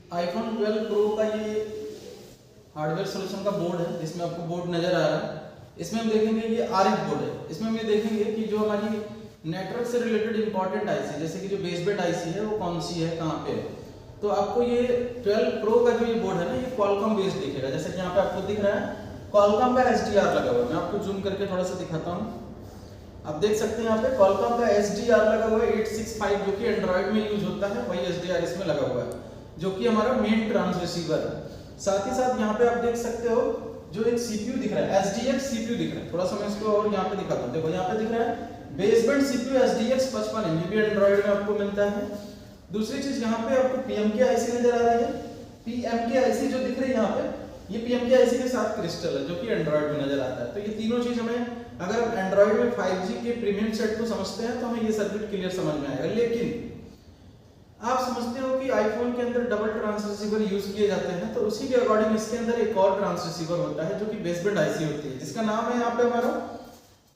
IPhone 12 pro का ये hardware solution का बोर्ड है, जिसमें आपको बोर्ड नजर आ रहा है। इसमें हम देखेंगे ये आरएफ बोर्ड है। इसमें हम ये देखेंगे कि जो हमारी नेटवर्क से रिलेटेड इंपॉर्टेंट आईसी, जैसे कि जो बेसबैंड आईसी है वो कौन सी है, कहाँ पे है। तो आपको ये 12 प्रो का जो ये बोर्ड है ना, ये क्वालकॉम बेस्ड दिखेगा। जैसे कि यहाँ पे आपको दिख रहा है क्वालकॉम का SDR लगा हुआ है। मैं आपको जूम करके थोड़ा सा दिखाता हूँ। आप देख सकते हैं यहाँ पे क्वालकॉम का SDR लगा हुआ है 865, जो कि एंड्रॉइड में यूज होता है, वही SDR इसमें लगा हुआ है, जो कि हमारा मेन ट्रांसरिसीवर है। साथ ही साथ यहाँ पे आप देख सकते हो जो एक CPU दिख रहा है, SDX CPU दिख रहा है। थोड़ा सा मैं इसको और यहाँ पे दिखाता हूँ। देखो यहाँ पे दिख रहा है बेसबैंड CPU SDX 55, ये भी एंड्रॉइड में आपको मिलता है। दूसरी चीज यहाँ पे आपको PMK IC नजर आ रही है। PMK IC जो दिख रही है यहाँ पे, ये PMK IC के साथ क्रिस्टल है, जो कि एंड्रॉइड में नजर आता है। तो ये तीनों चीज हमें, अगर आप एंड्रॉइड में 5G के प्रीमियम सेट को समझते हैं तो हमें ये सर्किट क्लियर समझ में आएगा। लेकिन आप समझते हो कि आईफोन के अंदर डबल ट्रांसरिसीवर यूज किए जाते हैं, तो उसी के अकॉर्डिंग इसके अंदर एक और ट्रांसरिसीवर होता है, जो कि बेसबैंड आईसी होती है, जिसका नाम है यहाँ पे हमारा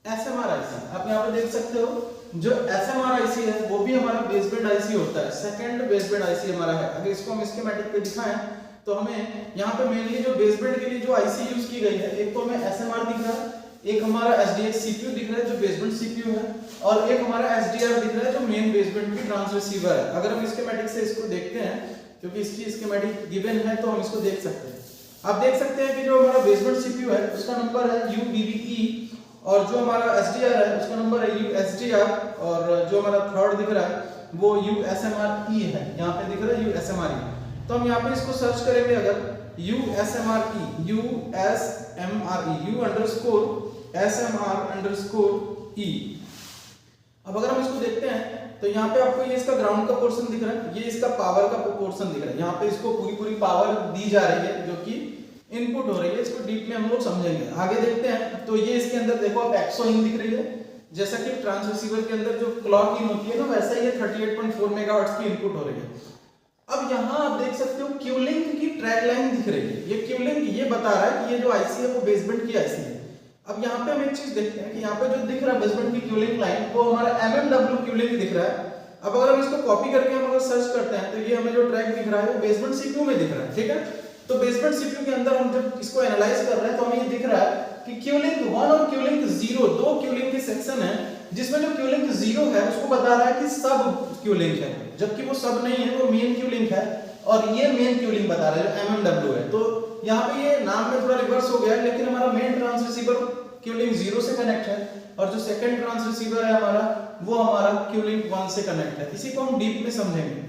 SMR IC। आप यहाँ पे देख सकते हो जो SMR IC है वो भी हमारा बेसबैंड आईसी होता है, सेकंड बेसबैंड आईसी हमारा है। अगर इसको हम स्कीमेटिक पे दिखाएं तो हमें यहाँ पे मेनली जो बेसबैंड के लिए जो आईसी यूज की गई है, एक तो हमें SMR दिख रहा है, एक हमारा SDX CPU दिख रहा है जो बेसबैंड CPU है, और एक हमारा SDR दिख रहा है जो मेन बेसबैंड की ट्रांसरिसीवर है। अगर हम स्कीमेटिक से इसको देखते हैं, क्योंकि इसकी स्कीमेटिक गिवन है, तो हम इसको देख सकते हैं। आप देख सकते हैं कि जो हमारा बेसबैंड CPU है उसका नंबर है UBBE, और जो हमारा SDR है उसका नंबर है USDR, और जो हमारा थर्ड दिख रहा है वो USMRE है, यहाँ पे दिख रहा है USMRE। तो हम यहाँ पे इसको सर्च करेंगे, अगर USMRE U_SMR_E। अब अगर हम इसको देखते हैं तो यहाँ पे आपको ये इसका ग्राउंड का पोर्शन दिख रहा है, ये इसका पावर का पोर्शन दिख रहा है। यहाँ पे इसको पूरी पावर दी जा रही है, जो कि इनपुट हो रही है। इसको डीप में हम लोग समझेंगे, आगे देखते हैं। तो ये इसके अंदर देखो आप एक्सो इन दिख रही है, जैसा कि ट्रांसरिसीवर के अंदर जो क्लॉक इन होती है ना, वैसा ही 38.4 मेगाहर्ट्ज की इनपुट हो रही है। अब यहाँ आप देख सकते हो क्यूलिंक की ट्रैक लाइन दिख रही है। ये क्यूलिंक ये बता रहा है कि ये जो आईसी है वो बेसबैंड की आईसी है। अब यहाँ पे हम एक चीज देखते हैं कि यहाँ पे जो दिख रहा है बेसबैंड की क्यूलिंक लाइन, वो हमारा MMW क्यूलिंक दिख रहा है। अब अगर हम इसको कॉपी करके हम अगर सर्च करते हैं तो ये हमें जो ट्रैक दिख रहा है वो बेसबैंड CPU में दिख रहा है, ठीक है। तो बेसबैंड CPU के अंदर हम जब इसको एनालाइज कर रहे हैं तो हमें ये दिख रहा है कि क्यूलिंक 1 और क्यूलिंक 0, दो क्यूलिंक के सेक्शन है, जिसमें जो क्यूलिंक 0 है उसको बता रहा है कि सब क्यूलिंक है, जबकि वो सब नहीं है, वो मेन क्यूलिंक है, और ये मेन क्यूलिंग बता रहा है जो MMW है। तो यहाँ पे ये नाम में थोड़ा रिवर्स हो गया है, लेकिन हमारा मेन ट्रांसरिसीवर क्यूलिंग 0 से कनेक्ट है, और जो सेकंड ट्रांसरिसीवर है हमारा वो हमारा क्यूलिंग 1 से कनेक्ट है। इसी को हम डीप में समझेंगे।